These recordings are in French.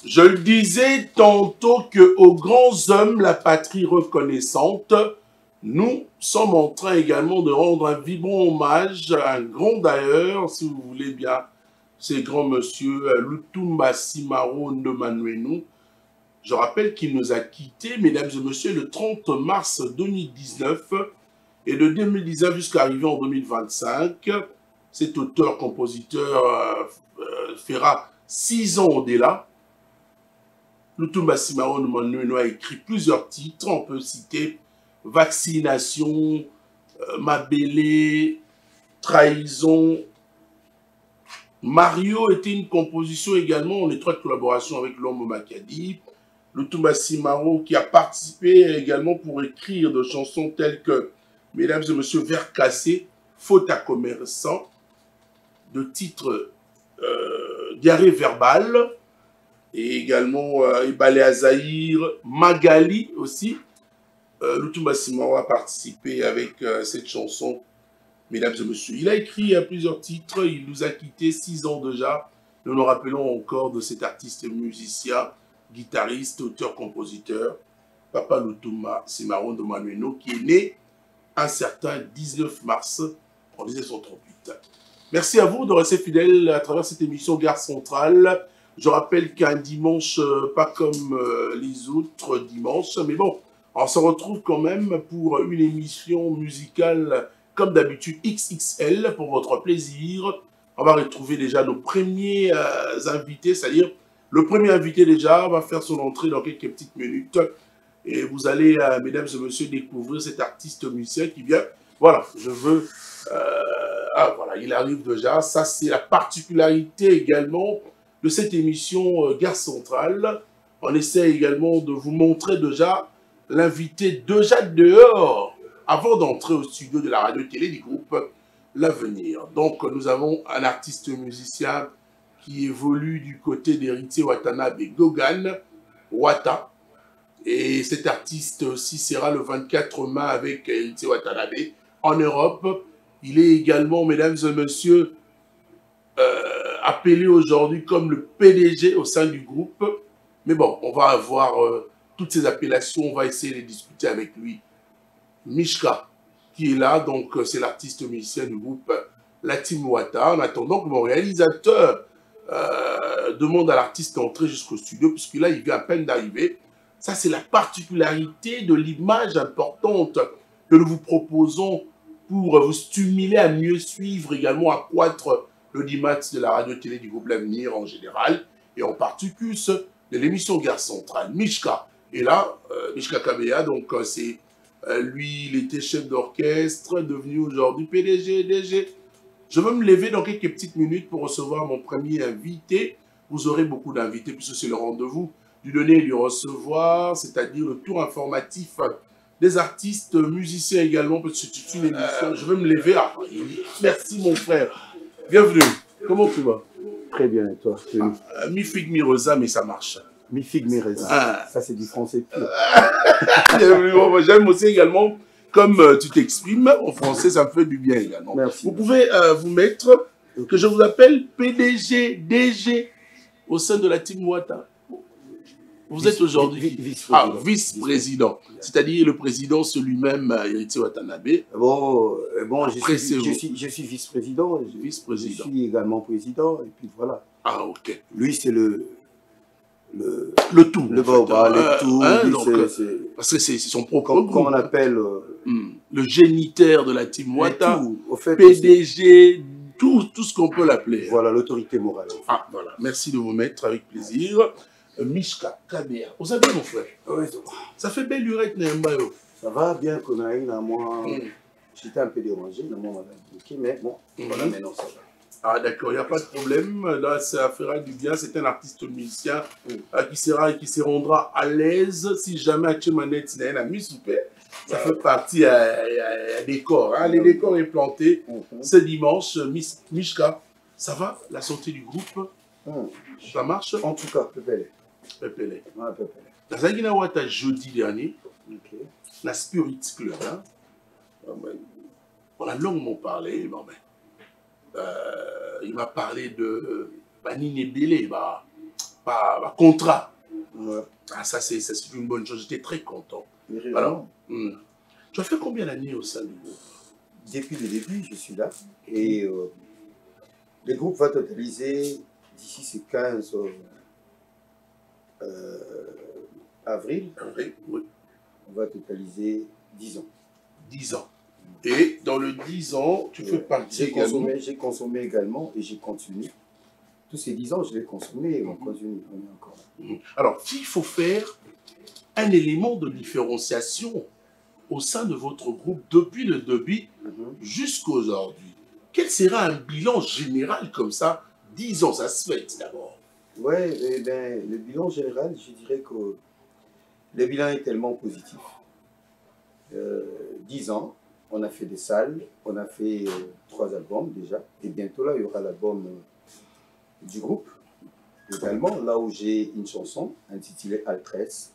Je le disais tantôt que aux grands hommes, la patrie reconnaissante, nous sommes en train également de rendre un vibrant hommage, un grand d'ailleurs, si vous voulez bien, c'est grand monsieur Lutumba Simaro Ndomanuenu. Je rappelle qu'il nous a quittés, mesdames et messieurs, le 30 mars 2019 et de 2019 jusqu'à arriver en 2025. Cet auteur-compositeur fera 6 ans au-delà. Lutumba Simaro Ndomanuenu a écrit plusieurs titres, on peut citer Vaccination, Mabélé, Trahison. Mario était une composition également en étroite collaboration avec l'homme Makadi. Lutumba Simaro qui a participé également pour écrire de chansons telles que Mesdames et Messieurs, Vers cassé, Faute à commerçant, de titres Diarrhée verbale, et également Ibalé Azaïr, Magali aussi. Lutumba Simaro a participé avec cette chanson, Mesdames et Messieurs. Il a écrit plusieurs titres, il nous a quittés 6 ans déjà. Nous nous rappelons encore de cet artiste musicien, guitariste, auteur-compositeur, Papa Lutumba Simaro Ndomanuenu, qui est né un certain 19 mars en 1938. Merci à vous de rester fidèles à travers cette émission Gare Centrale. Je rappelle qu'un dimanche, pas comme les autres dimanches, mais bon, on se retrouve quand même pour une émission musicale comme d'habitude XXL pour votre plaisir. On va retrouver déjà nos premiers invités, c'est-à-dire le premier invité déjà va faire son entrée dans quelques petites minutes. Et vous allez, mesdames et messieurs, découvrir cet artiste musicien qui vient. Voilà, je veux... ah voilà, il arrive déjà. Ça, c'est la particularité également de cette émission Gare Centrale. On essaie également de vous montrer déjà l'invité déjà dehors avant d'entrer au studio de la radio-télé du groupe L'Avenir. Donc, nous avons un artiste musicien qui évolue du côté d'Héritier Watanabe Gogan, Wata. Et cet artiste aussi sera le 24 mai avec Héritier Watanabe en Europe. Il est également, mesdames et messieurs, appelé aujourd'hui comme le PDG au sein du groupe. Mais bon, on va avoir toutes ces appellations, on va essayer de les discuter avec lui. Mishka, qui est là, donc c'est l'artiste musicien du groupe La Team Wata. En attendant que mon réalisateur demande à l'artiste d'entrer jusqu'au studio, puisque là, il vient à peine d'arriver. Ça, c'est la particularité de l'image importante que nous vous proposons pour vous stimuler à mieux suivre, également à accroître l'audimat de la radio-télé du groupe L'Avenir en général, et en particulier de l'émission Gare Centrale. Mishka est là, Mishka Kabeya, donc c'est lui, il était chef d'orchestre, devenu aujourd'hui PDG, DG. Je veux me lever dans quelques petites minutes pour recevoir mon premier invité. Vous aurez beaucoup d'invités puisque c'est le rendez-vous du donner et du recevoir, c'est-à-dire le tour informatif des artistes, musiciens également, parce que c'est une émission. Je veux me lever. Ah, merci mon frère. Bienvenue. Comment tu vas? Très bien, et toi? Mi figue, mi raisin, mais ça marche. Mi figue, mi raisin. Ça, c'est du français pur. J'aime aussi également, comme tu t'exprimes en français, ça me fait du bien également. Merci. Vous pouvez vous mettre que je vous appelle PDG, DG au sein de la Team Wata. Vous êtes aujourd'hui vice-président, c'est-à-dire le président, c'est lui-même, Héritier Watanabe. Bon, je suis vice-président. Je suis également président, et puis voilà. Ah, ok. Lui, c'est le tout. Le tout. Parce que c'est son propre groupe. Comme on appelle... le géniteur de la Team Wata, au fait, PDG, tout ce qu'on peut l'appeler. Voilà, l'autorité morale. Ah, voilà. Merci de vous mettre avec plaisir. Mishka Kabeya. Vous savez, mon frère, ça fait belle lurette, Nembayo. Ça va bien qu'on a eu, moi, j'étais un peu dérangé, mais bon, voilà, maintenant ça va. Ah d'accord, il n'y a pas de problème. Là, ça fera du bien. C'est un artiste musicien qui se rendra à l'aise si jamais Achemanet n'a un ami super. Ça fait partie à décor. Hein. Les décors est planté ce dimanche. Mishka, ça va? La santé du groupe? Ça marche? En tout cas, Pépélé. Pépélé. Ouais, Pépélé. Dans un Guinawata jeudi dernier, la Spirit Club, hein? On a longuement parlé. Bon, il m'a parlé de Banine Bélé. contrat. Ouais. Ah, ça, c'est une bonne chose. J'étais très content. Alors, tu as fait combien d'années au sein du groupe? Depuis le début, je suis là. Et le groupe va totaliser, d'ici ce 15 avril, oui. On va totaliser 10 ans. 10 ans. Et dans le 10 ans, tu fais partie également. J'ai consommé également et j'ai continué. Tous ces 10 ans, je l'ai consommé et on continue. On est encore là. Alors, s'il faut faire un élément de différenciation au sein de votre groupe depuis le début jusqu'à aujourd'hui, quel sera un bilan général comme ça? 10 ans, ça se fait d'abord. Oui, le bilan général, je dirais que le bilan est tellement positif. 10 ans, on a fait des salles, on a fait 3 albums déjà, et bientôt là, il y aura l'album du groupe, également, là où j'ai une chanson intitulée Altresse,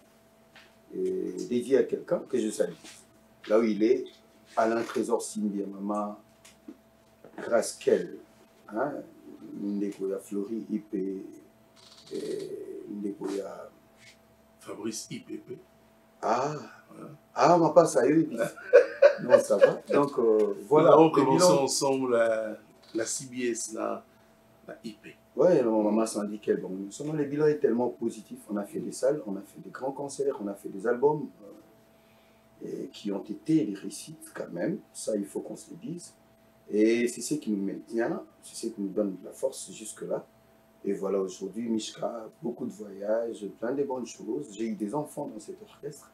dédiée à quelqu'un que je salue. Là où il est, Alain Trésor Simbi, maman, grâce qu'elle, hein, Ndekoya Flori, IP, Ndekoya Fabrice IPP. Ma passe à eux. Non, ça va. Donc, voilà. Nous avons commencé ensemble la CBS, la IP. Oui, maman s'en dit qu'elle. Bon, seulement le bilan est tellement positif. On a fait des salles, on a fait des grands concerts, on a fait des albums qui ont été des réussites quand même. Ça, il faut qu'on se le dise. Et c'est ce qui nous maintient, c'est ce qui nous donne de la force jusque-là. Et voilà, aujourd'hui, Mishka, beaucoup de voyages, plein de bonnes choses. J'ai eu des enfants dans cet orchestre.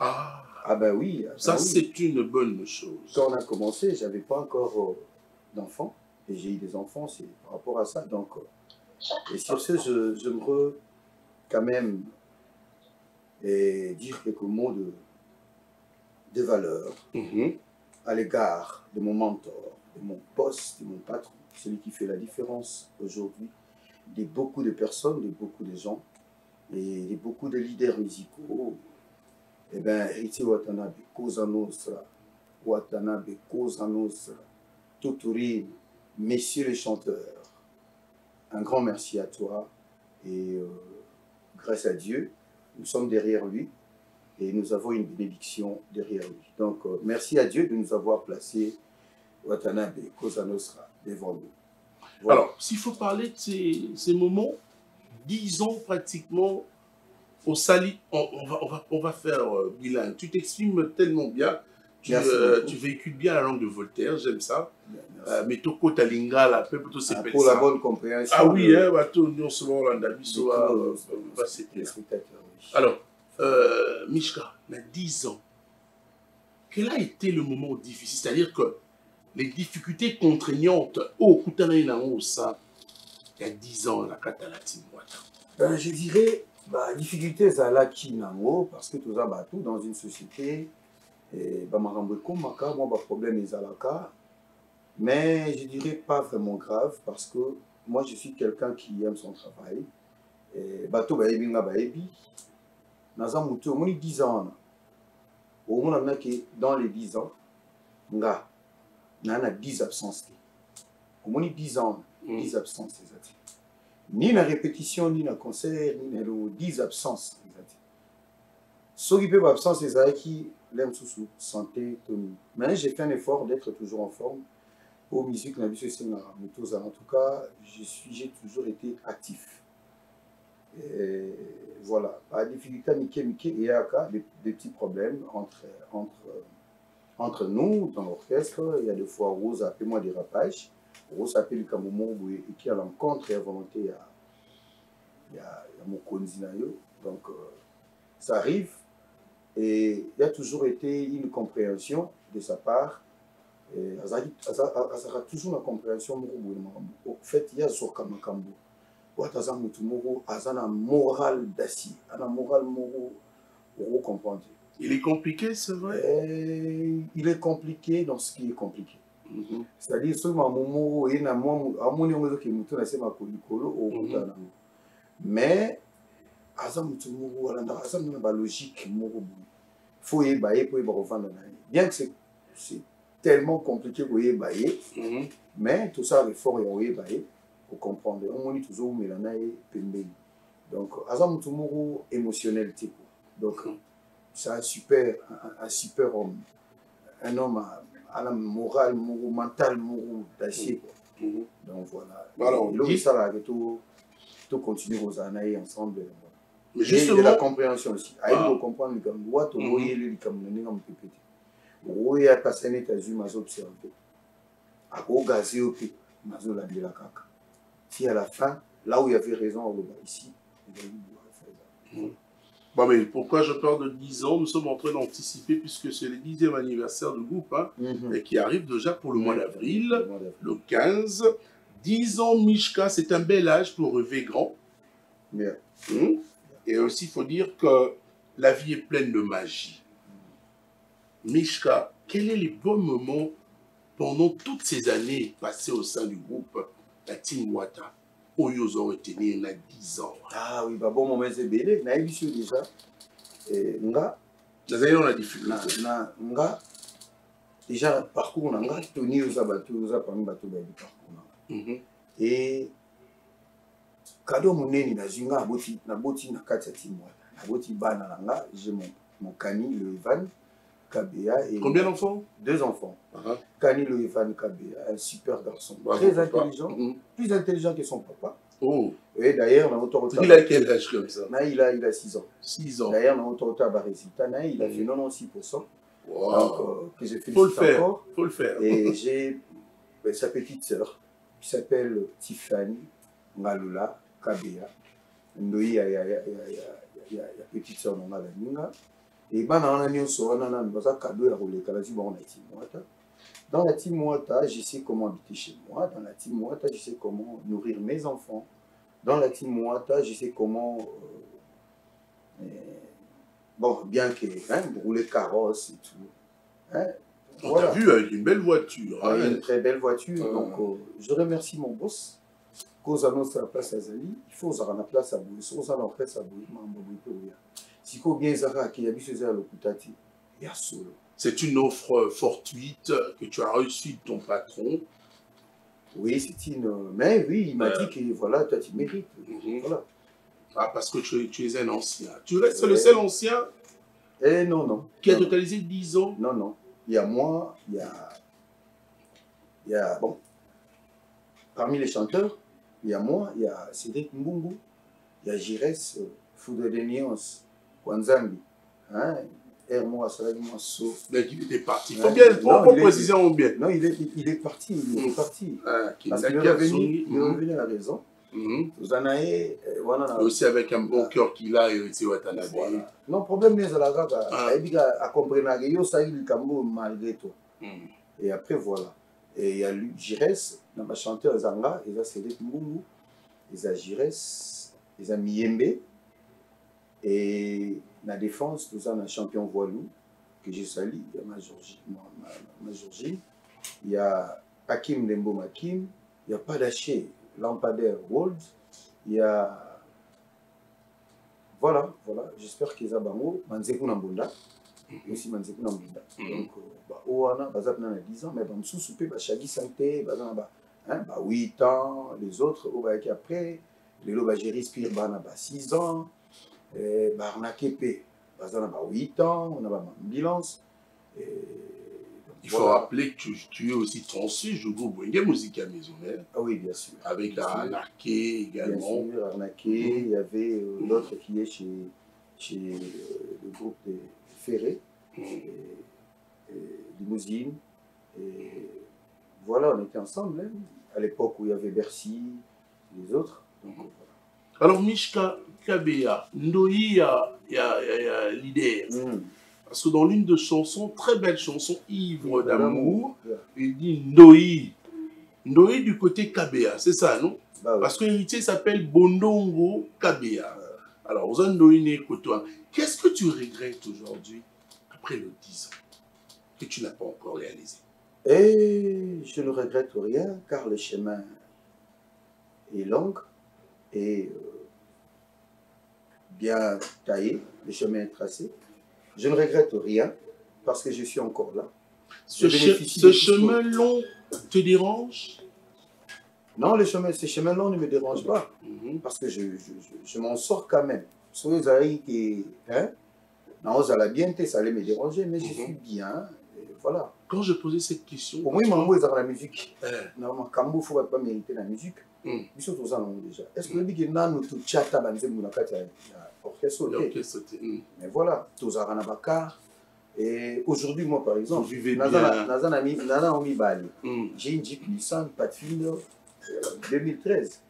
Ah ben oui. Ça, c'est une bonne chose. Quand on a commencé, je n'avais pas encore d'enfants. Et j'ai eu des enfants, c'est par rapport à ça. Donc, et sur ce, je me quand même dire quelques mots de valeur à l'égard de mon mentor, de mon boss, de mon patron, celui qui fait la différence aujourd'hui, de beaucoup de personnes, de beaucoup de gens, et de beaucoup de leaders musicaux. Eh bien, Héritier Watanabe, Cosa Nostra, Watanabe, Cosa Nostra, Totorine, messieurs les chanteurs, un grand merci à toi, et grâce à Dieu, nous sommes derrière lui, et nous avons une bénédiction derrière lui. Donc, merci à Dieu de nous avoir placé Watanabe, Cosa Nostra, devant nous. Voilà. Alors, s'il faut parler de ces moments, 10 ans pratiquement, au Sali, on va faire bilingue. Tu t'exprimes tellement bien, tu véhicules bien la langue de Voltaire, j'aime ça. Mais Toko Talingala, plutôt c'est pour la bonne compréhension. Ah oui, nous sommes en Andalusie, alors, Mishka, il y a 10 ans, quel a été le moment difficile? C'est-à-dire que les difficultés contraignantes, il y a 10 ans, la Catalatine. Je dirais, difficulté là qui parce que tout ça, tout dans une société, problème mais je dirais pas vraiment grave parce que moi je suis quelqu'un qui aime son travail. Bateau dans 10 ans, dans les 10 ans, on a 10 absences. Au moins 10 ans, 10 absences. Ni la répétition, ni la concert, ni la 10 absences. Ce qui peut absence, c'est qui l'aime sous santé, Tony. Mais j'ai fait un effort d'être toujours en forme. Pour musique, en tout cas, j'ai toujours été actif. Et voilà. Pas de difficulté, il y a des petits problèmes entre nous, dans l'orchestre. Il y a des fois, Rose a fait moi des rapages. Rose a fait le Cameroun qui a l'encontre et la volonté il y a mon Konzinayo. Donc, ça arrive. Et il y a toujours été une compréhension de sa part. Et ça a toujours une compréhension. Au fait, il y a Zoka Makambo. Il a moral d'acier, il a moral pour comprendre. Il est compliqué, c'est vrai? Il est compliqué dans ce qui est compliqué. C'est-à-dire, seulement Momo, il y a un moment qui est mais la logique, faut y bailler pour y revendre. Bien que c'est tellement compliqué pour y bailler, mais tout ça, il faut y bailler pour comprendre. On dit toujours, mais là, Donc, Azam Tumuru émotionnel, donc c'est un super homme, un homme à la morale, mental, d'acier. Donc voilà. Alors, il ça que tout continue aux années ensemble. Mais justement, et de la compréhension aussi. Il faut comprendre que moi, tu vois, il est comme le nom de oui, à passer les États-Unis, mais observé. À gros gazé au pays, mais la de la caca. Si à la fin, là où il y avait raison, ici, il y a eu bon, mais pourquoi je parle de 10 ans? Nous sommes en train d'anticiper puisque c'est le 10e anniversaire du groupe hein, et qui arrive déjà pour le mois d'avril, le 15. 10 ans, Mishka, c'est un bel âge pour rêver grand. Bien. Et aussi, il faut dire que la vie est pleine de magie. Mishka, quels sont les bons moments pendant toutes ces années passées au sein du groupe la Team Wata? Ils ont été nés il y a 10 ans. Ah oui, bah bon moment c'est belé. Na émission déjà. Nga. D'ailleurs, on a difficulté. Nga. Déjà, parcours, on a tenu aux abattus, aux parmi bateaux de parcours. Et cadeau moneni na zinga aboti na boti na kati ya Team Wata. Na boti bana nga, j'ai mon Kani, le Ivan Kabea. Et combien d'enfants? 2 enfants. Kani, le Ivan Kabea, un super garçon. Très intelligent, plus intelligent que son papa. Oh. Et d'ailleurs, il a quel âge comme ça? Il a 6 ans. 6 ans. D'ailleurs, dans notre Barézita, il a fait 96%. Wow. Donc, que je félicite faut le faire. Encore. Faut le faire. Et j'ai sa petite sœur qui s'appelle Tiffany Ngalula Kabea. Il y a petite sœur dans la Ninga. Et ben on a mis sur un cadeau à rouler dans la Team Wata, je sais comment habiter chez moi. Dans la Team Wata, je sais comment nourrir mes enfants. Dans la Team Wata, je sais comment bon, bien que rouler carrosse et tout. On voilà. T'a vu avec une belle voiture. Une très belle voiture. Donc, je remercie mon boss. Cause annonce la place à Zali, il faut avoir la place à Bouy. Si on a la place à Bouy, si on bien Zara qui a vu ce Zara le Koutati, il y a solo. C'est une offre fortuite que tu as reçue de ton patron. Oui, c'est une. Mais oui, il m'a dit que voilà, toi tu mérites. Voilà. Ah, parce que tu es un ancien. Tu restes le seul ancien non. Qui a totalisé 10 ans? Non. Il y a moi, il y a bon, parmi les chanteurs, il y a moi, il y a Cédric Mbungu, il y a Jires, Foudre de Nyons, Kwanzambi, Hermo Assalagi Mwasso. Donc il était parti. Il faut bien, pour préciser bien. Non, il est parti. Il est parti. Parce qu'il est revenu à la raison. Aussi avec un bon cœur qu'il a hérité Watanabe. Voilà. Non, problème n'est la grave. À comprendre que ça il est malgré toi. Et après voilà. Et il y a lui Jires, dans ma chanteur Zanga, il a Cédric Mbungu, il a Jires, il a Miyembe. Et la défense, tout ça, un champion voilou que j'ai sali, il y a ma Georgie, il y a Hakim Dembo Makim, il y a Padaché, Lampadaire World, il y a. Voilà, j'espère qu'ils ont Bango, Manzekou Nambunda, aussi Manzekou Nambunda. Donc, Oana, Bazap n'a 10 ans, mais Bamsou Soupé, Chagi Santé, Bazan, 8 ans, les autres, après, les Lobagéris Spire, 6 ans. On a Képé, on a 8 ans, on a ambulance. Il faut rappeler que tu es aussi transfuge du groupe Wenge Musica Maisonnaire. Ah oui, bien sûr. Avec la Arnaqué également. Bien sûr, Arnaqué, il y avait l'autre qui est chez le groupe de Ferré, Limousine. Et voilà, on était ensemble à l'époque où il y avait Bercy, les autres. Donc, voilà. Alors, Mishka Kabea, Ndoi, il y a l'idée. Parce que dans l'une de chansons, très belle chanson, Ivre d'amour, il dit Ndoi. Ndoi du côté Kabea, c'est ça, non? Bah, oui. Parce que l'héritier s'appelle Bondongo Kabea. Alors, aux Ndoi né Kotoa, qu'est-ce que tu regrettes aujourd'hui, après le 10 ans, que tu n'as pas encore réalisé? Et je ne regrette rien, car le chemin est long. Et bien taillé, le chemin est tracé. Je ne regrette rien parce que je suis encore là. Ce chemin long te dérange? Non, ces chemins-là ne me dérangent pas. Parce que je m'en sors quand même. Si vous avez qui, hein, non, ça allait bien, ça allait me déranger, mais je suis bien. Et voilà. Quand je posais cette question. Pour moi, il y a la musique. Normalement, quand il ne faut pas mériter la musique, il faut tout ça déjà. Est-ce que vous dites que nous tout chat à l'orchestre? Mais voilà, tout ça à Bakar. Et aujourd'hui, moi par exemple, j'ai une Jeep Nissan Pathfinder 2013.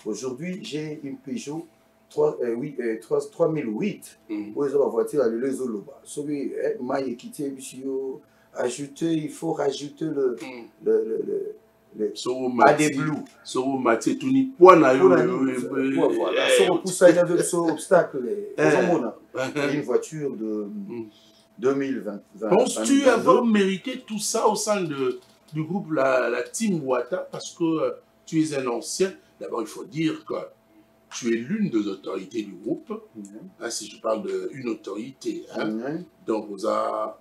Aujourd'hui, j'ai une Peugeot 3008. Où ils ont la voiture à l'Elezoloba. Celui, maille quitté, ajouter, il faut rajouter le AD-Blue. Sur Mathieu, tout ni point na yo. Voilà, sur poussa il y avait ce obstacle. Une voiture de 2020. Penses-tu avoir mérité tout ça au sein du groupe la Team Wata parce que tu es un ancien? D'abord, il faut dire que tu es l'une des autorités du groupe. Si je parle d'une autorité. Donc, vous avez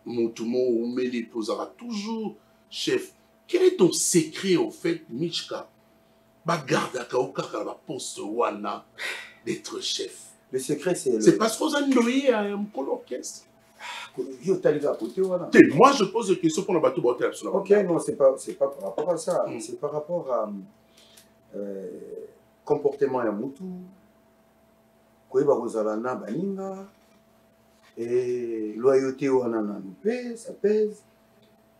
Moutoumo ou Meli posera toujours chef. Quel est ton secret, au fait, Michka? Garde à Kaoka, poste Wana d'être chef. Le secret, c'est. C'est parce qu'on a noyé à un orchestre. Moi, je pose des questions pour le bateau. Ok, non, c'est pas par rapport à ça. C'est par rapport à comportement à Moutou, Koeba Rosalana Baninga, et loyauté au Hanana nous ça pèse.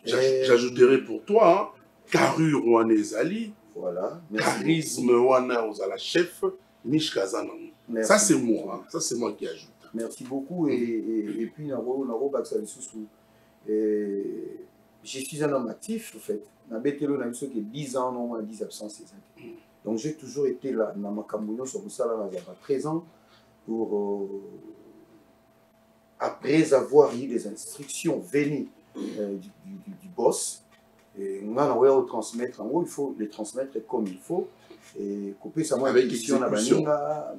J'ajouterai pour toi, carrure Ouane Ali, voilà, charisme Ouana Ozala chef, Mishka Zanan. Ça c'est moi, ça c'est moi qui ajoute. Merci beaucoup et puis je suis un homme actif en fait. Na betelo na biso que 10 ans non moins 10 absences ces années. Donc j'ai toujours été là dans ma Cambouillon sur ça là présent pour après avoir eu des instructions venues du boss et on a transmettre en haut, il faut les transmettre comme il faut et couper ça moi avec exécution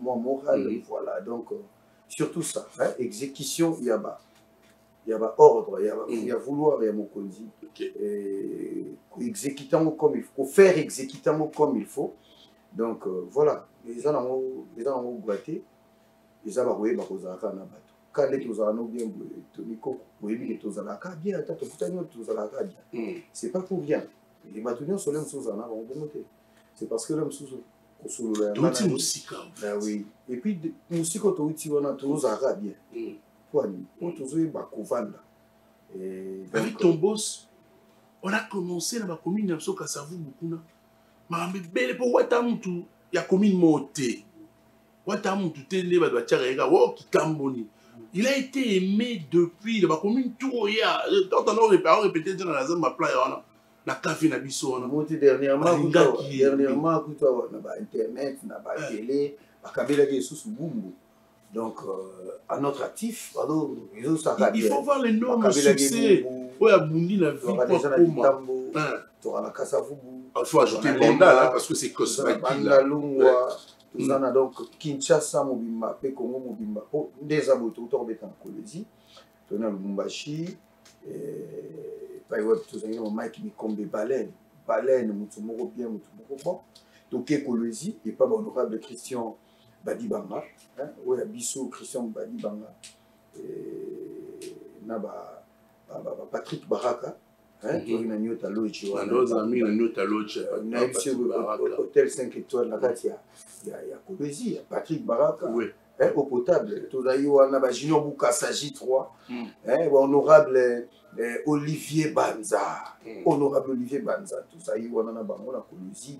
moi moral voilà donc surtout ça hein, exécution il y a ordre, il y a vouloir, il y a Mokonzi. Exécutant comme il faut, faire exécutant comme il faut. Donc voilà, les gens ont boité, les gens ont boité, quand les gens ont bien c'est pas pour rien. Les bâtonnets sont là, c'est parce que l'homme sous oui. Et puis, musique bien. Avec ton boss, on a commencé dans la commune de Kassavou Bukuna. Mais belle pour Watamutu, il y a commune montée. Watamutu, il a été aimé depuis la commune tout. Quand on a répété dans la zone ma plan, la café na biso. Dernièrement, internet, na télé, Kabila qui est sous Bumbu. Donc, à notre actif, alors, il faut voir l'énorme succès. Oui, à Bundi, la vie, il faut ajouter Banda, parce que c'est cosmétique. Donc, Kinshasa, Mobimba, Pekongo, Mobimba, des abotos, autour de Tankolezi, Tona Lubumbashi, Mike Mikombe, Baleine, Moutoumoro bien, Moutoumoro bon. Donc, Ekolezi, et pas honorable Christian Badibanga, oui, Bissou, Christian Badibanga, Patrick Baraka, qui est une Nyota Lodge. Hôtel 5 étoiles, il y a Kolezi, Patrick Baraka, eau potable, Junior Boukassa J3, honorable Olivier Banza, honorable Olivier Banza, tout ça, il y a Kolezi,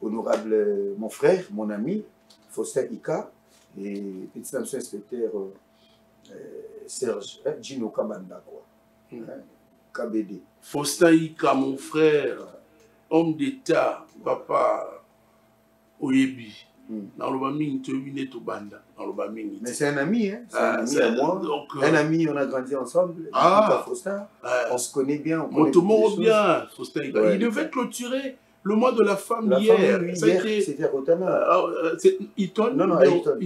honorable mon frère, mon ami, Faustin Ika, et petit inspecteur Serge, Gino Kabanda, quoi. KBD. Faustin Ika, mon frère, homme d'État, papa, Oyebi. Mais c'est un ami, hein? C'est un ami à moi. Donc, un ami, on a grandi ensemble. Faustin, on se connaît bien. On connaît bien, Faustin Ika. Il devait clôturer le mois de la femme hier. C'était à Rotana. C'est Eton? Non, à Eton.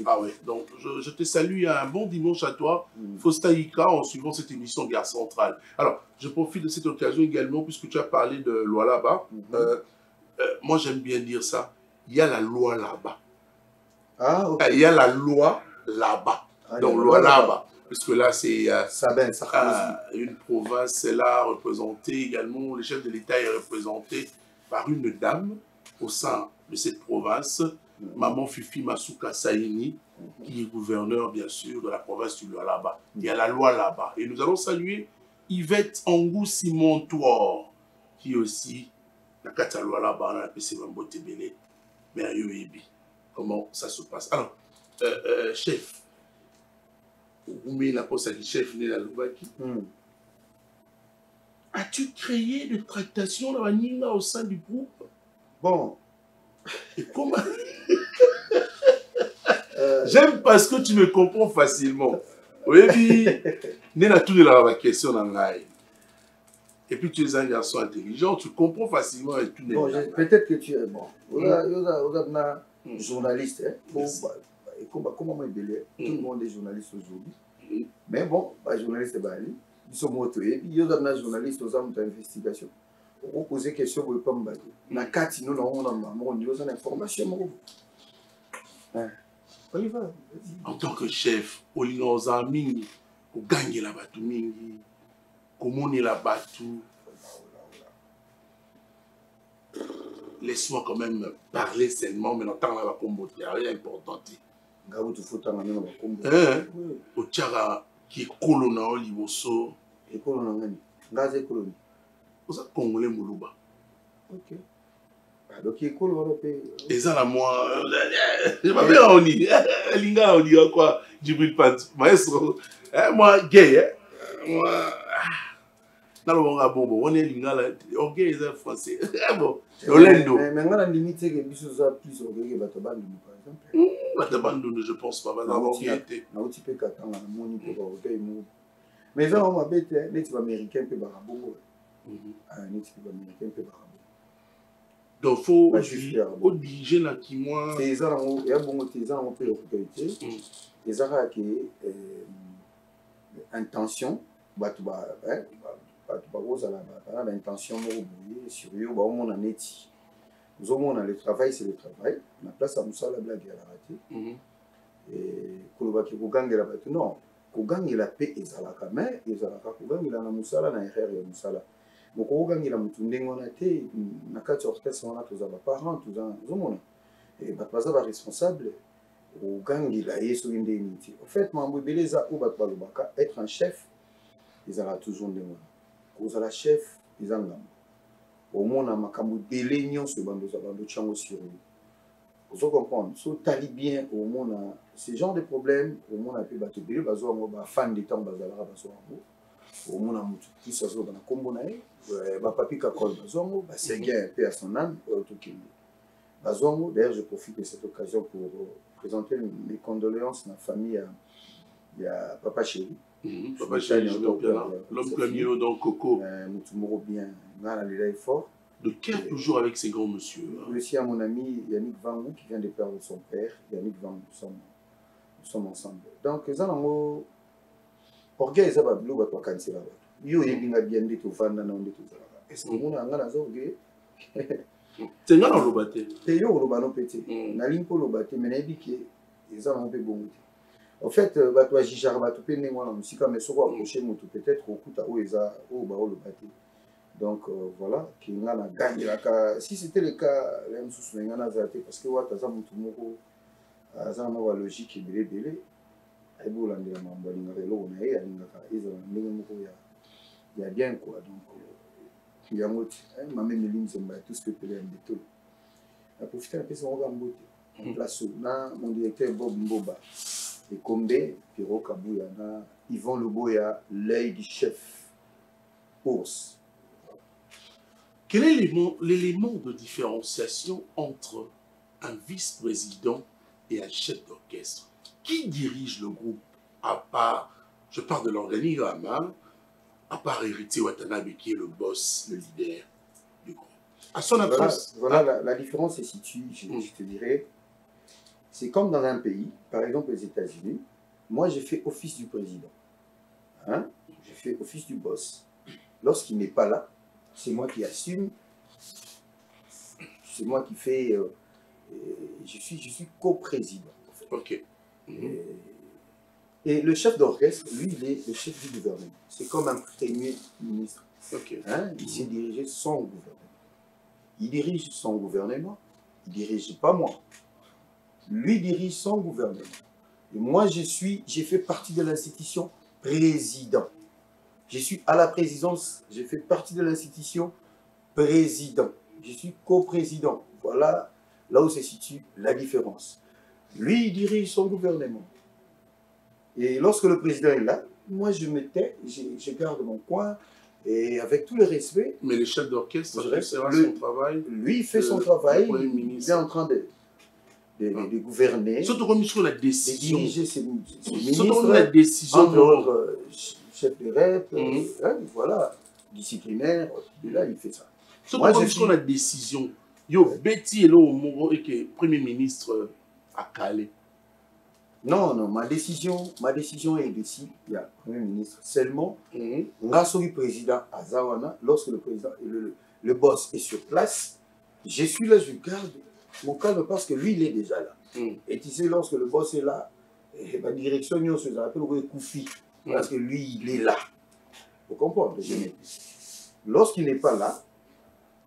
Ah oui, donc je te salue, un bon dimanche à toi, Faustin Ika, en suivant cette émission Gare Centrale. Alors, je profite de cette occasion également, puisque tu as parlé de Lualaba. moi j'aime bien dire ça, il y a la loi là-bas. Ah, ok. Il y a la loi là-bas. Ah, Donc, loi là-bas. Parce que là, c'est une province là représentée également. Le chef de l'État est représenté par une dame au sein de cette province, Maman Fifi Masuka Saini, qui est gouverneur, bien sûr, de la province du Lualaba. Il y a la loi là-bas. Et nous allons saluer Yvette Angou Simontoir, qui est aussi la loi là-bas, on a appelé Mambote Bélé, mais à Yoébi. Comment ça se passe? Alors, chef, chef as-tu créé des tractations au sein du groupe? Bon. Et comment? J'aime parce que tu me comprends facilement. Oui, Néna tout de la question dans l'ail. Et puis tu es un garçon intelligent, tu comprends facilement et tout. Bon, peut-être que tu es bon. Vous êtes journaliste, hein? Comment moi tout le monde est journaliste aujourd'hui. Mais bon, pas journaliste Bali. Ils sont motivés. Et puis il y a des journalistes aux hommes d'investigation. On pose des questions pour comme Bali. Na carte nous on a information. On y va. En tant que chef, on a amis, on gagne la batou mingi, comment on est la batou. Laisse-moi quand même parler sainement, mais n'entends la combo, il n'y a rien d'important. Au Tchara, qui est colonna au Liboso. Et colonna, gazé colonna. Vous êtes congolais Moulouba. Ok. Donc, il est colonna. Et ça, là, moi, je m'appelle Oni. Linga, on dit quoi? Djibril Pat, maestro. Moi, gay, moi. Dans le monde, bon, on est Linga, ok, c'est français. Bon. Olendo. Mais on a limite que Bissou a plus orgueilleux que Batabandu, par exemple. Batabandu, je pense pas. Mais ça, on m'a bête, les Américains peuvent barabongo. Donc, il faut diriger là qui moi. Il y a bon préoccupation. Les Arabes qui intention, l'intention le travail c'est le travail la place à Moussa la blague à la raté et kolobaki kogangela bato non kogangela pe ezalaka mais ezalaka kogangela na musala na erreur ya musala moko kogangela mutu ndenge wana te na kati ya orchestre wana toza ba parents toza zomona et bato baza ba responsable kogangela ye soki ndenge nini te en fait mambo ebele eza oyo bato balobaka être un chef ezalaka toujours ndenge wana kozala chef eza ngambo omona makambo délai nyonso bando tchango sur lui. Vous comprenez? So tali bien omona ce genre de problème omona pe bato délai bazo ngo ba fan de temps bazala bazo ngo omona mutu qui sazo bana kombo na ye ba papi ka kol bazo ngo ba seguer peu à son âme tout qui bazo ngo d'ailleurs je profite de cette occasion pour présenter mes condoléances à la famille il y a papa chéri. Papa chéri, l'homme premier dans Coco. Mutumoro bien, il est fort. De quel toujours avec ces grands monsieur? Je suis à mon ami Yannick Vangou qui vient de perdre son père. Yannick Vangou, nous sommes ensemble. Donc, ça n'a pas orgueil, ça va bleu, va toi cancer là. Yo yebinga bien de tout fan na onde tout ça. Est-ce que mon anga na orgueil? C'est nga na lobate. Te yo lobano pété. Na limpo lobate mais na ebiki ça n'a pas bon. En fait, bato ajijara bato pe ndenge wana musika mais soko approcher moto peut-être okuta o eza o ba o lobate. Donc voilà, qui n'a la gagne. Si c'était le cas, même sous le parce que Wataza Mutumoko, Azama logique et délai, et vous l'avez il y a bien quoi. Donc, il y a ma même ligne, tout ce que tu as dit. La profiter un peu son regard en place où mon directeur Bob Mboba, et Kombe, Pierrot Kabouyana, Yvon Loboya, l'œil du chef, Ours. Quel est l'élément de différenciation entre un vice-président et un chef d'orchestre? Qui dirige le groupe à part, je parle de l'organigramme, hein, à part Héritier Watanabe qui est le boss, le leader du groupe? À son absence. Voilà la différence se situe, je te dirais, c'est comme dans un pays, par exemple les États-Unis, moi j'ai fait office du président, hein? J'ai fait office du boss. Lorsqu'il n'est pas là, c'est moi qui assume c'est moi qui fais... je suis coprésident. En fait. Ok. Et le chef d'orchestre, lui, il est le chef du gouvernement. C'est comme un premier ministre. Ok. Hein? Il sait diriger son gouvernement. Il dirige son gouvernement, il ne dirige pas moi. Lui dirige son gouvernement. Et moi, j'ai fait partie de l'institution président. Je suis à la présidence, j'ai fait partie de l'institution président. Je suis coprésident. Voilà là où se situe la différence. Lui, il dirige son gouvernement. Et lorsque le président est là, moi, je me tais, je garde mon coin, et avec tout le respect... Mais le chef d'orchestre, son travail. Lui, il fait son travail, il est en train de gouverner, surtout comme sur la décision, de diriger ses ministres, surtout la décision, entre autres chef de rep, voilà, disciplinaire, et là, il fait ça. Surtout comme sur la décision, yo, Betty est là au Moro et que le Premier ministre a calé. Non, non, ma décision est ici, il y a le Premier ministre seulement, grâce au président Azawana, lorsque le président, le boss est sur place, je suis là, je garde mon calme parce que lui, il est déjà là. Et tu sais, lorsque le boss est là, la direction, on se rappelle le Koufi, parce que lui, il est là. Vous comprenez? Lorsqu'il n'est pas là,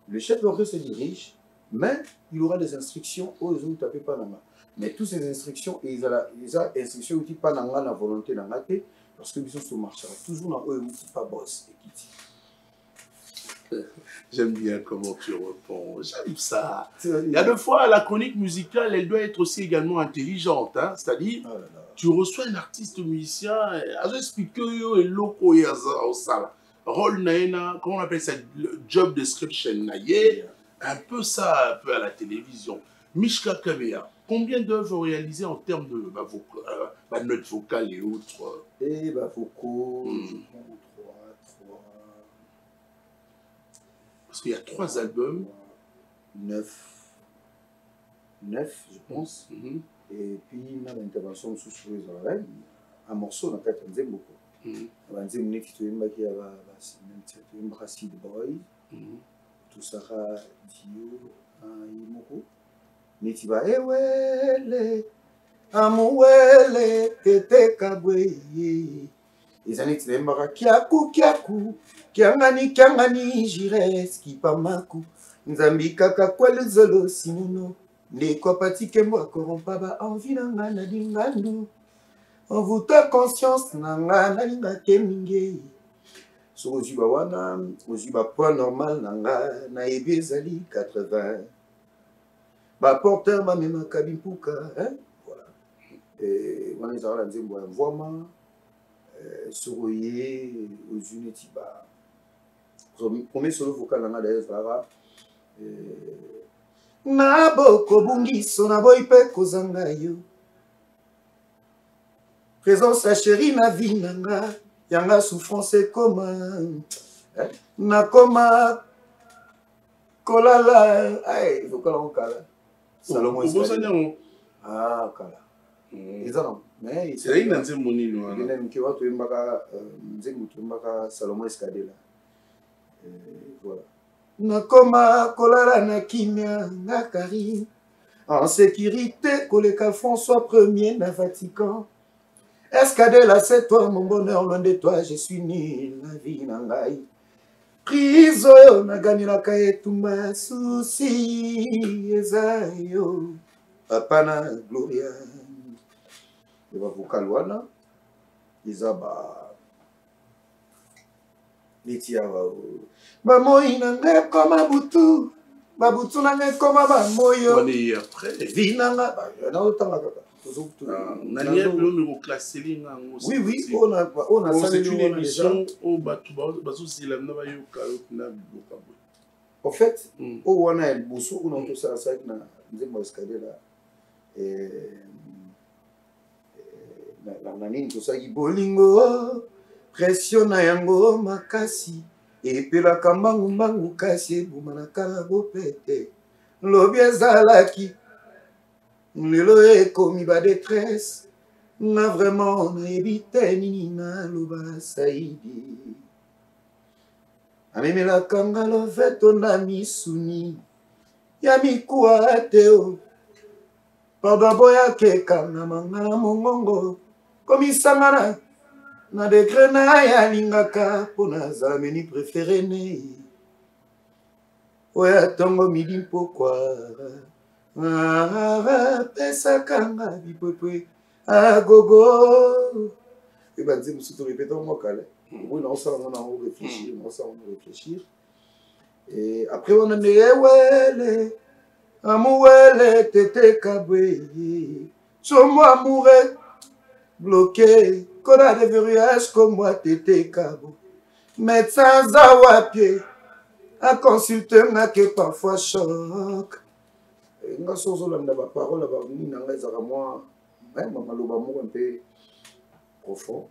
le chef d'orchestre se dirige, mais il aura des instructions aux autres tapés pas dans la. Mais toutes ces instructions, ils ont des instructions qui pas dans la volonté dans la tête, parce que ils sont marchera toujours dans eux qui pas boss et qui dit. J'aime bien comment tu réponds. J'aime ça. Il y a deux fois, la chronique musicale, elle doit être aussi également intelligente. Hein? C'est-à-dire, tu reçois un artiste musicien, elle explique que et loco et ça. Rôle naïna, comment on appelle ça, job description naïe, un peu ça, un peu à la télévision. Mishka Kabea, combien d'œuvres réalisées en termes de notes vocales et autres? Eh ben, vocaux, parce qu'il y a 3 albums. 9, je pense. Et puis, il y a l'intervention sous les oreilles. Un morceau dans le cadre de beaucoup. Nzembo qui a Seed Boy. Tout ça, Dio, Imoko. Netiba, Ewele, Amuele, Tete Kabwe. Les années qui sont kiaku, kiangani, jires, kipamaku, nzambi kaka kwele zolo sinuno, ne kwa patike mwa korompaba, envie nanga na dingandu, en vous ta conscience nanga na linga keminge. So ozuba wana, ozuba point normal nanga, na ebezali 80. Ba porteur ma mema kabimpuka, hein, voilà. Et wana ezala nzembo ya mvwama. Soroye aux Unetiba. Premier solo vocal dans la Zara. Naboko bungiso na boy pe kozanga yo. Présence à chérie na vie nanga. Yanga souffrance comme na koma kolala. Ay, vocal en kala. Salomon Escalier. Ah, kala. Mais c'est là qu'il y a un monino. Il y a un qui va Salomon Escalier là. Voilà. Nakoma kolala na kimia nakari. En sécurité, que les cafons soient premiers na Vatican. Escalier là, c'est toi mon bonheur, loin de toi, je suis nul, la vie nangai. Priso na gani la kaye tumba souci ezayo. Apana gloria. Il va vocal wana izaba litia ba moi nanga koma butu ba butu nanga koma ba moyo on est après vinanga ba na otanga kaka nani le classer linga oui on a ça c'est une émission au batu baso sila na ba yoka na boka. En fait au wana el boso on a tout ça na nzembo escalier là nani tosaki bolingo pression na yango makasi epelaka mbangu kasi ebumanaka na bopete lobi ezalaki lelo ekomi badetresse na vraiment nayebi te nini naloba Saidi amemelaka nga loveto na misuni ya mikuwa te o pardon boya keka na mangana mongongo komisangana na degré na ya lingaka mpo nazala meni préféré ne oya ntongo midi mpokwa pesakanga bipwepwe agogo ebanzi mosusu torepeta mokale oyo naosalanga nango réfléchir naosalanga réfléchir et après wana nde ewele amouele tete kabwe somo amoureux bloqué kona de verrouillage comme moi tete kabo médecin za wapie a consulter nga que parfois choc nga sozolanda baparole banini na ngai ezaka mwa maloba moko un peu profond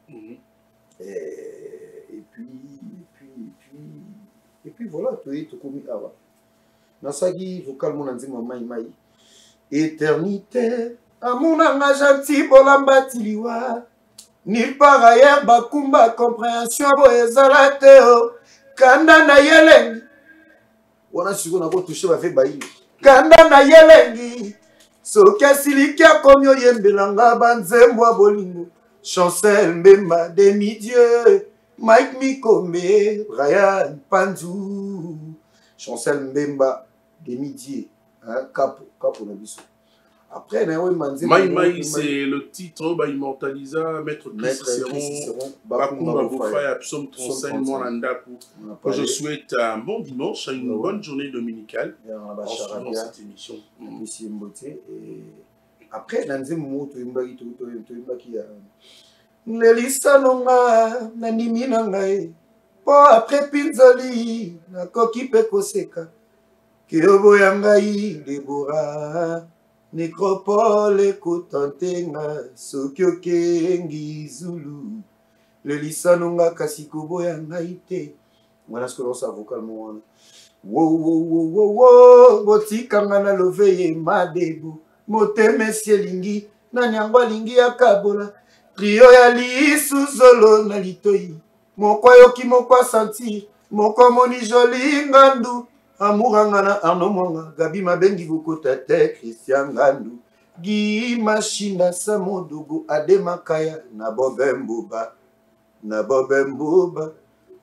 et puis voilà toye tokomi awa nasaki vocal mona nzima mai éternité amunanga gentil bolamba tiliwa nulle part ailleurs bakumba compréhension bo ezala te o kanda na yelengi wana siko nakotouche bafe bayini kanda na yelengi soki asiliki akomi oyembelanga banzembo bolingo Chancel Mbemba demi-dieu Mike Mikome Ryan Panzu Chancel Mbemba demi-dieu capo na biso. Après Maï, c'est le titre immortalisa Maître Cicéron Bakumba Bofaya Psaume 35 Mwanandaku. Je souhaite un bon dimanche, une bonne journée dominicale en suivant cette émission. Après nanzemo toyimbaki toyimbaki ya Nelisa nonga na nimi na ngai po après pinzoli nakoki pe koseka kiobo ya ngai Debora nécropole kotantenga soki okengi Zulu Nelisa nonga kasi kobo ya ngai te wana sikonosa vocalement wana wo botikanga na loveye madebo motema esi elingi nani yango alingi akabola trio ya lisu zolo na litoi moko ayoki moko asentir moko amoni joli ngandu amuranga na Arno Mwanga Gabi mabengi bokota te Christian Ngandu Gi Mashinda Samodogo Ademakaya na Bobe Mboba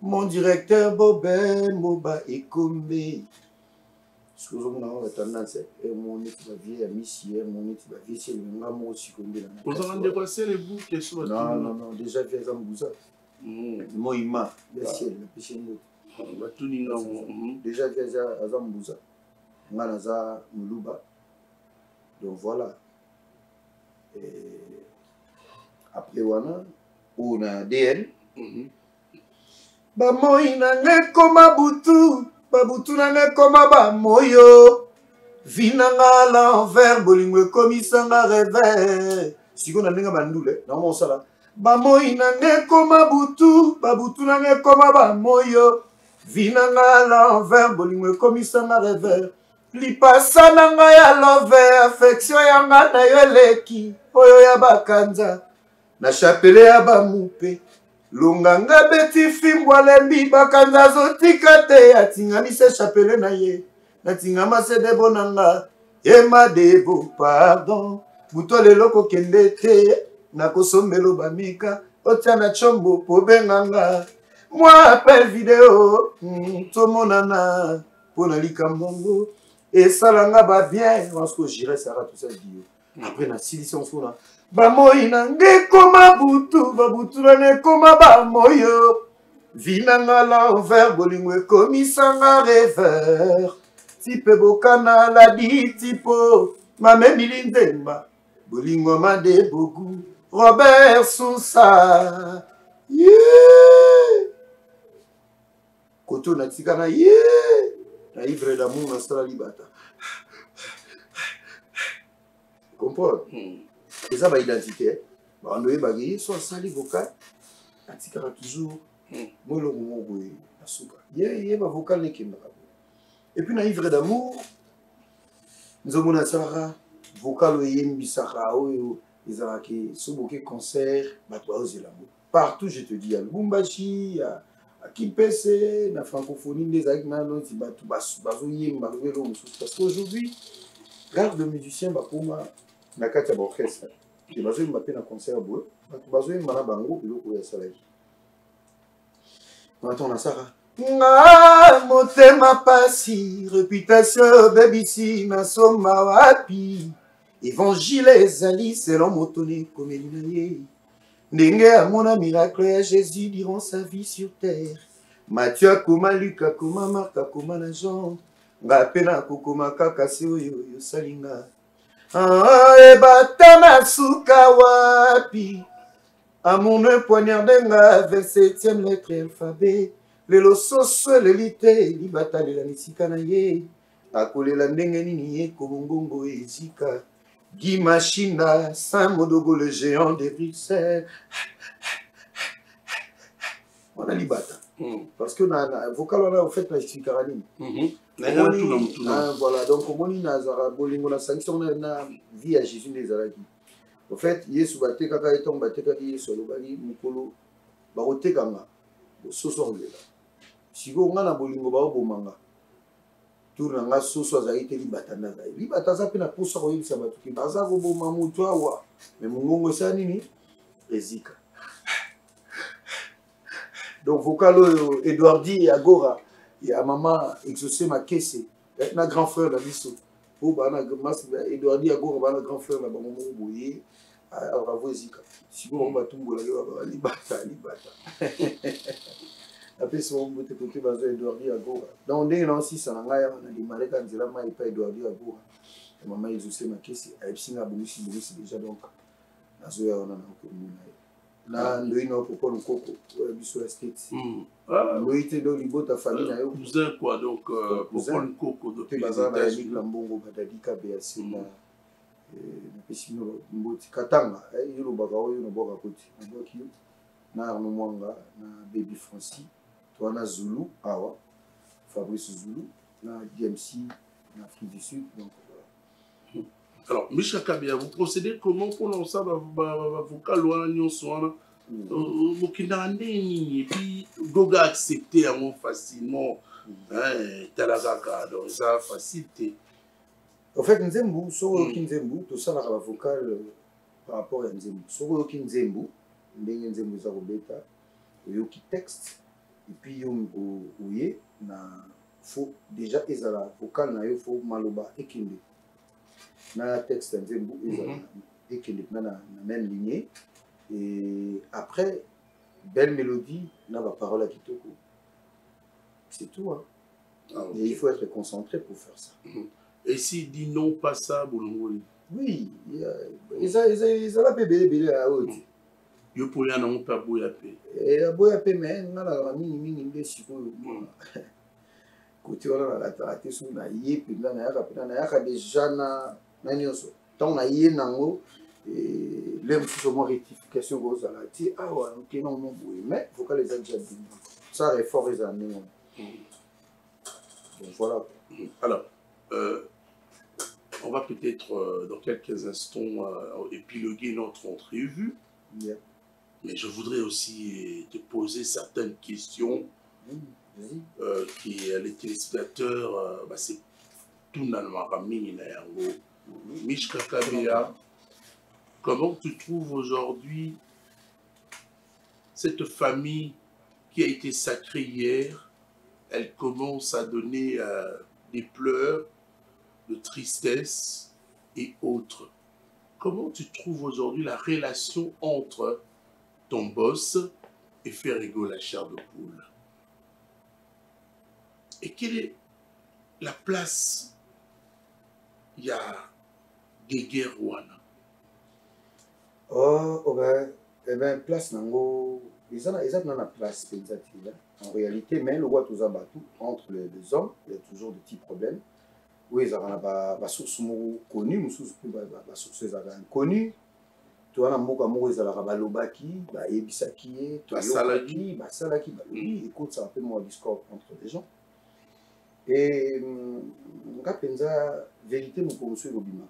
mon directeur Bobe Mboba Ekombe. Excusez-moi, on a tendance à mon vie à Missie, mon vie c'est le nom aussi comme de la. Vous en rendez quoi c'est les boucs sur non, déjà fait ça Mbouza. Moi ima, le ciel, le péché nous. Déjà fait ça à Mbouza. Nganaza Muluba. Donc voilà. Après wana, on a DN. Ba moina ne koma butu. Babutu nane koma ba moyo vinanga l'envers bolingwe komisanga revers siko na ndinga bandule na mosala ba moyi nane koma butu babutu nane koma ba moyo vinanga l'envers bolingwe komisanga revers lipasa nanga ya love affection yanga na yo eleki oyo ya bakanza na chapele ya bamupe Lunganga beti fimbwa lembi bakanza zotika te atingami se chapele na ye natingama se debo nanga ema debo pardon buto lelo kokende te nakosombelo bamika otia na chombo po benganga moi appel vidéo tomonana pona likambongo esalanga ba bien parce que j'irai Sarah tout ça dit après na silition sona bamoyi nange koma butu babutu nane koma bamoyo vinanga l'envers bolingo ekomisanga revers tipe bokana la di tipo mamemili nzemba bolingo made bogu Robert Sousa koto natika na na ivre d'amour nasala libata comprendre et ça va identité on doit bagayer soit sali vocal atikara toujours molo mogo asuka ye ba vocal ne kimba et puis na ivre d'amour nous avons na sara vocal yembisaka oyo ezalaki soboke concert batwa ozela partout je te dis à Lubumbashi à qui pèse la francophonie des agnanos, parce qu'aujourd'hui, garde de musiciens, na kati ya orchestre, et bazoyi mbape na concert boye, bazoyi mbana bango biloko ya salaki. Attends, na sara. Nga motema pasi, réputation bebisi na soma wapi. Évangile ezali selon motoni komeli na ye. Ndenge amona miracle ya Jésus durant sa vie sur terre. Matthieu akoma, Luc akoma, Marc akoma na Jean. Nga pe na kokoma kaka se oyo yosalinga. Ebata na suka wapi. Amoureux poignardé nga 27e lettre alphabet. Lelo soso lelite libata lela nisika na ye. Akolela ndenge nini ye kobongongo ezika. Guy Machinda, Saint-Modogo le géant de Bruxelles. On a libata. Parce que na vocal on a au fait la chikarani. Voilà, donc au moni nazara bolingo na sanction na vie à Jésus des Arabes. En fait, Yesu bate kaka eton bate kaka Yesu lobali mukolo ba otekanga. Soso ngela. Siko nga na bolingo ba obomanga. Tour nga soso azali libata na zai. Libata za pe na posa ko yibisa batu ki baza ko boma mutu awa. Mais mungongo sa nini? Ezika. Donc vocal Edouardi Agora ya maman exaucé ma caisse. Na grand frère la biso. Po bana Edouardi Agora bana grand frère la bango boye. Alors Ezika. Siko on va tumbola libata. Après ce moment tu côté bazo Edouardi Agora. Donc dès non si ça ngaya na dimare kan zela mai pa Edouardi Agora. Maman exaucé ma caisse. Epsinga bonisi déjà donc. Nazo ya ona na ko muna. Na ndoino pour le coco biso la state. Loïté do libota famille na yo. Cousin quoi donc pour le coco de les États-Unis la mbongo badadika BAC na pesino mboti katanga yolo bagawo yo no boka koti. Ndoki na Arnaud Mwanga na Baby Francis toi na Zulu awa Fabrice Zulu na DMC en Afrique du Sud donc voilà. Alors, Michel Kabia, vous procédez comment pour lancer vocal ou nyonso vous qui et puis Goga accepter facilement talaka donc ça facilité. En fait Nzembu so Nzembu tout ça la vocal par rapport à Nzembu so Nzembu ndenge Nzembu za robeta yoki texte et puis yo oye na faut déjà ezala vocal na yo faut maloba ekinde na texte Nzembu ezala na même lignée et après belle mélodie na ba parole à kitoko c'est tout hein. Okay. Et il faut être concentré pour faire ça. Et si dit non pas ça bolongoli oui ils la bébé à haute yo pour ya na mpa boya pe et boya pe mais ngala mingi nde siko côté on la traité sur na yepi na ya déjà na nyonso tant na ye nango et l'aime seulement rectification aux alati ah ouais OK non boy mais faut que les gens déjà dit ça réforme les années donc voilà. Alors on va peut-être dans quelques instants épiloguer notre entrevue. Mais je voudrais aussi te poser certaines questions qui les téléspectateurs c'est tout Mishka Kabea, comment tu trouves aujourd'hui cette famille qui a été sacrée hier? Elle commence à donner des pleurs, de tristesse et autres. Comment tu trouves aujourd'hui la relation entre ton boss et Ferrigo la chair de poule? Et quelle est la place il y a Guéguer Rwanda? Eh ben place nango ils ont la place en réalité mais le roi tous abattu entre les deux hommes il y a toujours des petits problèmes. Oui, ils ont des sources connues, des sources inconnues. Tu vois, ils ont des lobaki, des ebisaki, des salaki, écoute, ça appelle moi discours entre les gens. Et je pense la vérité, je pense que c'est vérité,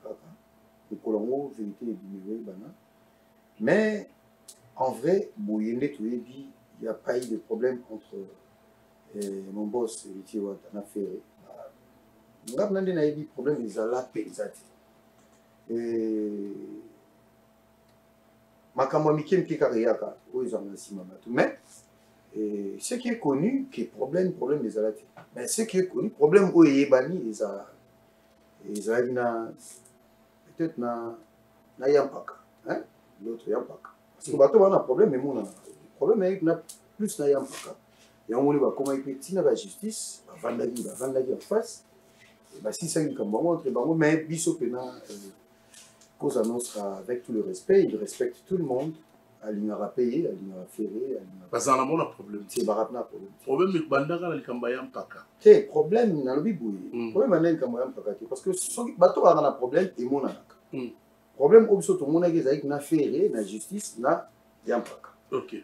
mais en vrai, il n'y a pas eu de problème entre mon boss héritier wata na ferré ngap nande na yebi problème ezala penza te makambo mike mike kaka yaka oyo ezanga nsima bato mais ce qui est connu que problème ezala te mais ce qui est connu problème oyo eyebani ezalaki na peut-être na yampaka hein l'autre yampaka parce que bato bana problème emonana problème eyeki na plus na yampaka yango moni bakomaki mpe ntina bajustice bavandaki en face basisaki likambo yango entre bango mais biso mpena cause annonce avec tout le respect il respecte tout le monde alingaka paye alingaka ferré bazala mona problème te barapena problème ekubandaka na likambo ya mpaka te problème nalobi boye problème anda likambo ya mpaka te parce que soki bato bazaka na problème emonanaka problème oyo biso tomonaki ezalaki na ferré na justice na ya mpaka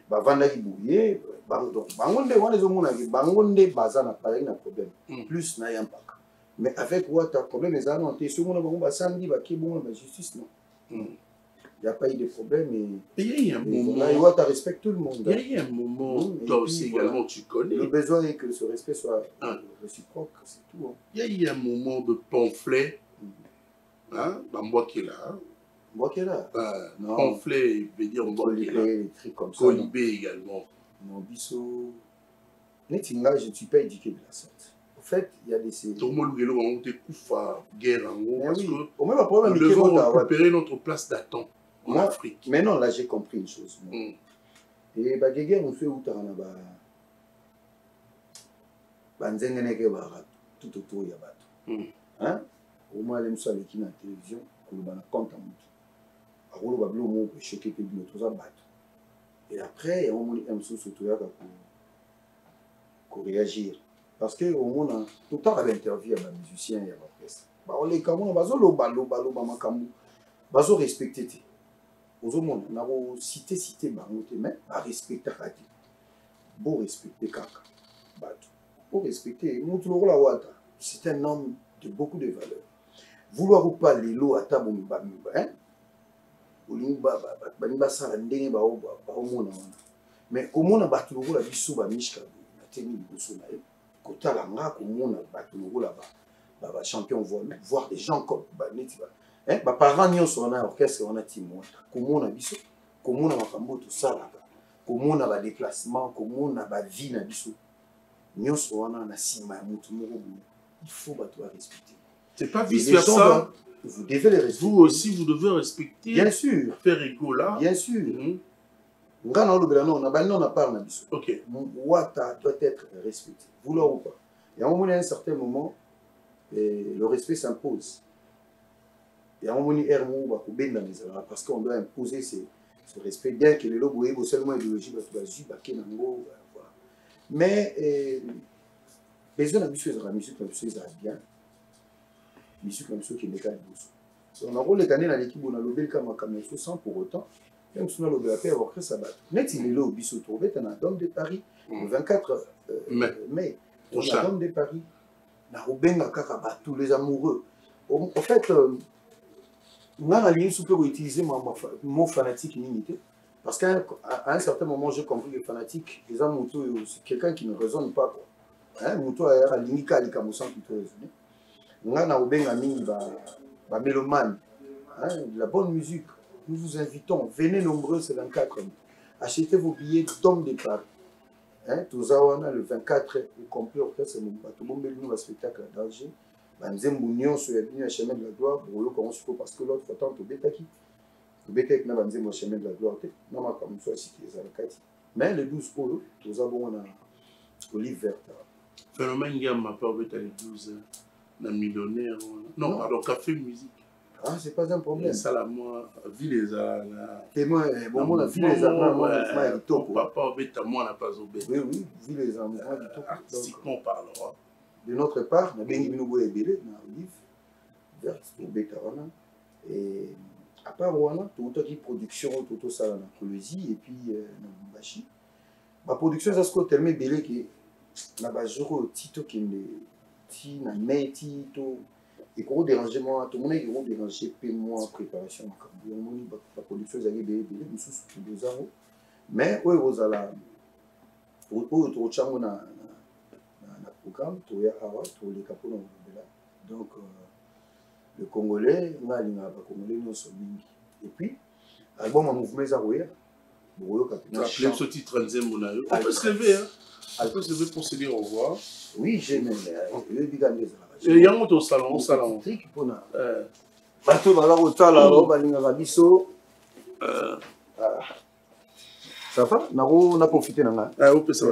bavandaki boye bango nde wana ezomonaki bango nde bazalaki na problème plus na ya mpaka mais avec wata problème ezala non te soki mona bango basandi bake bongo na justice non il n'y a pas eu de problème et il y a un moment wata respecte tout le monde il y a un moment toi aussi également tu connais le besoin est que ce respect soit réciproque c'est tout il y a eu un moment de pamphlet Bambouakela pamphlet veut dire Bambouakela les trucs comme ça Colibé également non biso netinga je ne suis pas éduqué de la sorte. En fait, il y a des séries. Tout le monde gueule on te couffa guerre en haut parce que nous devons récupérer notre place d'attente en Afrique. Mais non, là j'ai compris une chose. Et bah guerre on fait où t'as na ba nzengeneke ba tout autour ya bato. Hein? Au moins les mso avec na télévision ko ba na compte mutu. Akolo ba blo mo ko choquer que bino to za bato. Et après on moni mso surtout ya ko réagir. Parce que au monde tout le temps à l'interview à musicien et à la presse on les kamona bazo loba makambu bazo respecter te aux monde na ko cité bango te mais à respecter kati beau respecter kaka bato pour respecter mutu lokola wata c'est un homme de beaucoup de valeurs vouloir ou pas les lots à table hein olimba ba sala ndenge ba mona mais au monde bato lokola biso ba mishka na teni biso na kotala nga komona bato lokola ba champion voir des gens comme neti hein ba parents nyonso wana orchestre wana timo komona biso komona makambo to salaka komona ba déplacement komona ba vie na biso nyonso wana na sima ya mutu moko il faut bato respecter c'est pas vice versa vous devez les respecter vous aussi vous devez respecter bien sûr faire égo là bien sûr nga na lobela non na ba non na part na biso OK wata doit être respecté vouloir ou pas et à un certain moment le respect s'impose et à un moment parce qu'on doit imposer ce respect bien que le logo est seulement idéologie mais besoin de la musique bien musique qui est on a rôle dans l'équipe on a lobé comme sans pour autant même si on a lobé la paix avoir ça bat net il est là au biso trouvé un Dôme de Paris le 24 mai on a Dôme de Paris na Rubenga kaka tous les amoureux en fait on a ligne super utiliser mon fanatique limité parce qu'à un certain moment j'ai compris que fanatique les amoureux c'est quelqu'un qui ne raisonne pas quoi hein muto a ligne kalika mosan plutôt raisonner on a Rubenga mingi ba mélomane hein la bonne musique nous vous invitons venez nombreux c'est 24 achetez vos billets Dôme de Paris. Hein, tout ça, on a le 24 au complet orchestre, tout le monde est spectacle d'Alger. Banzem Mounion sur le chemin de la gloire, parce que l'autre fois, tant au Bétaki. Le Bétaki n'a pas chemin de la gloire, non, ma comme ça, c'est qu'ils ont mais le 12 euros, tout ça, on a olive verte. Phénomène, il y a ma part, le 12, un millionnaire. Non, pardon, café musique. Ah, c'est pas un problème. Ça, là, moi, vie les a. Témoin, bon, moi, la vie les a. Moi, papa, moi, n'a pas obéi. Oui, oui, vie les a. Artistiquement parlant. De notre part, on a bien eu une bonne bébé, on a olive verte, au Bétarana. Et à part Wana, tout qui production, tout ça, dans la Colosie, et puis dans le Bachi. Ma production, ça se trouve tellement belle que la bajoro, Tito, qui est na mai, Tito. Et pour déranger moi, tout le monde est dérangé, puis moi, préparation. La production, vous avez des nous sous 2 ans. Mais, oui, vous allez. Vous avez programme, donc le Congolais, et puis, album en mouvement Zarouya, rappelez ce titre, on peut se lever, hein. On peut se lever pour se dire au revoir. Oui, j'ai même. Il y a un autre au salon, ça va? On a profité de ça.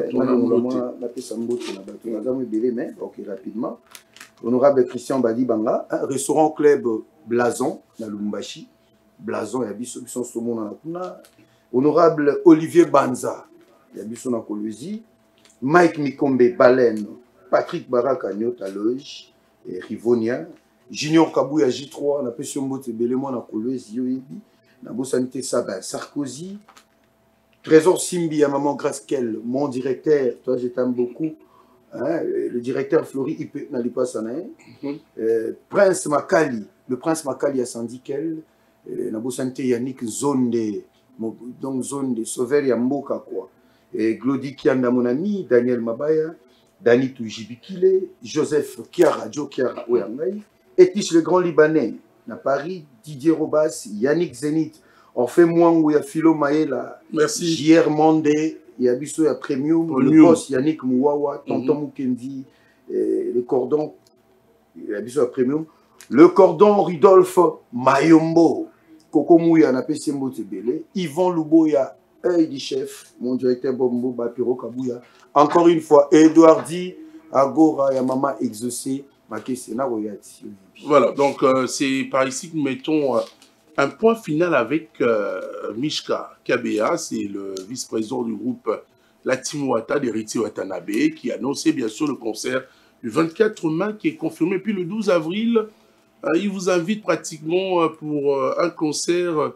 Rapidement. Honorable Christian Badi Banga, restaurant club Blason, dans Lumbashi. Blason, il y a Bissou, honorable Olivier Banza, il y a Bissou dans Colosie. Mike Mikombe Baleine, Patrick Baraka Nyota Loge, Rivonia. Junior Kabouya J3, on a Pession Bote Belémon dans Colosie, Yoyebi. Nabo Sanité Saba, Sarkozy. Trésor Simbi à Maman Graskel, mon directeur, toi je t'aime beaucoup. Hein, le directeur Flori Ipe Nalipa Sanae. Prince Makali, le Prince Makali à Sandikel. Nabo Sanité Yannick, zone de Sauveur Yamboka quoi. Glody Kianda, mon ami, Daniel Mabaya, Dani Toujibikile, Joseph Kiara, Joe Kiara, Ouyangaï, Etiche le Grand Libanais, à Paris, Didier Robas, Yannick Zenith, Orphée Mouangou, ya Philo Maëla, merci. JR Mandé, Yabiso ya Premium, le boss Yannick Mouawa, Tonton Moukendi, le cordon, Yabiso ya Premium, le cordon Rudolphe Mayombo, Koko Mouya, na Pessembo Tebele, Yvon Louboya, œil du chef, mon directeur Bombo Bapiro Kabouya. Encore une fois, Edouard Di, Agora, Yamama Exaucé, Makesena Royati. Voilà, donc c'est par ici que nous mettons un point final avec Mishka Kabea, c'est le vice-président du groupe Latimoata d'Héritier Watanabe, qui a annoncé bien sûr le concert du 24 mai qui est confirmé. Puis le 12 avril, il vous invite pratiquement pour un concert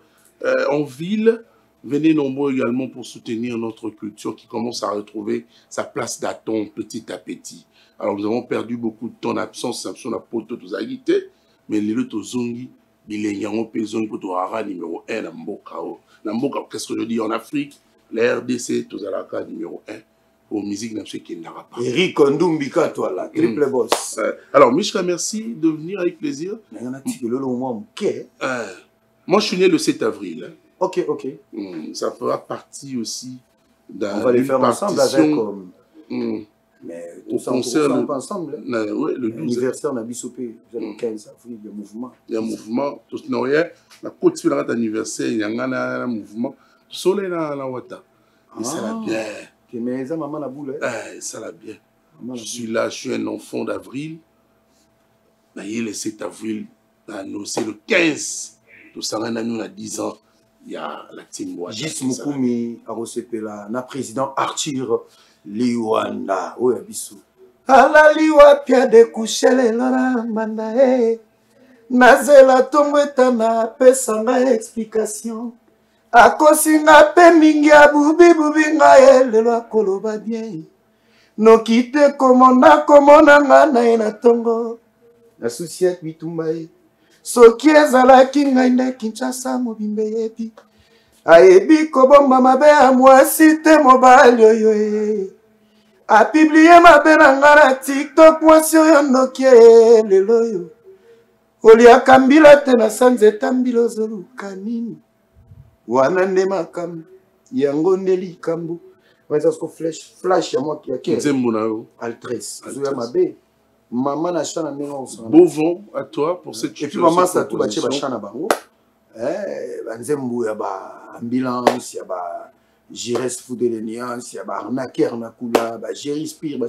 en ville. Venez nombreux également pour soutenir notre culture qui commence à retrouver sa place d'attente petit à petit. Alors nous avons perdu beaucoup de temps en absence, Samson a poto tous agité, mais les autres zongi, il y a un pays pour Torara numéro 1 na Mboka. Qu'est-ce que je dis en Afrique? La RDC, tous à la carte numéro 1 pour musique n'a pas. Eric Kondumbika, toi là, triple boss. Alors Mishka, merci de venir avec plaisir. Moi je suis né le 7 avril. Ok. Ça fera partie aussi d'un. On va les faire ensemble avec comme. Mais tout ça, on va ensemble. Ouais, le 12. Anniversaire n'a Bissopé, le 15 avril, il y a un mouvement. Il y a un mouvement. Tout ce qu'on a, la côte de l'anniversaire, il y a un mouvement. Tout ça, il y a un wata. Et ça l'a bien. Mais ça, maman, la boule. Ça l'a bien. Je suis là, je suis un enfant d'avril. Le 7 avril, c'est le 15. Tout ça, on a 10 ans. Il y a la team Wata. Gis Mukumi, Arosepela, na président Arthur Liwanda, oui, Abissou. Ala liwa pia de kushele lora mandae. Nazela tomweta na pesanga explication. Akosinga pe mingi bubi nga lelo akoloba bien. No kite komona nga na tongo. Na susiet bitumbae. Soki ezalaki ngai nde Kinshasa mobimbe yebi. Ayebi kobomba mabe ya mwasi te mobali oyo ye. Apiblie mabe na nga na TikTok mwasi oyo noki lelo yo. Oliaka mbila te na sanzeta mbila ozoluka nini. Wana nde makambo yango nde likambo. Wanzasko flash ya mwa kia Nzembo na yo. Altresse. Zoya mabe. Maman n'a chana n'ensemble. Beau vent à toi pour cette et puis maman ça tout bâti chana bango. Nzembo ya ba ambulance ya ba Jires Foudeleniance ya ba arnaqueur na kula ba Jéris Pire ba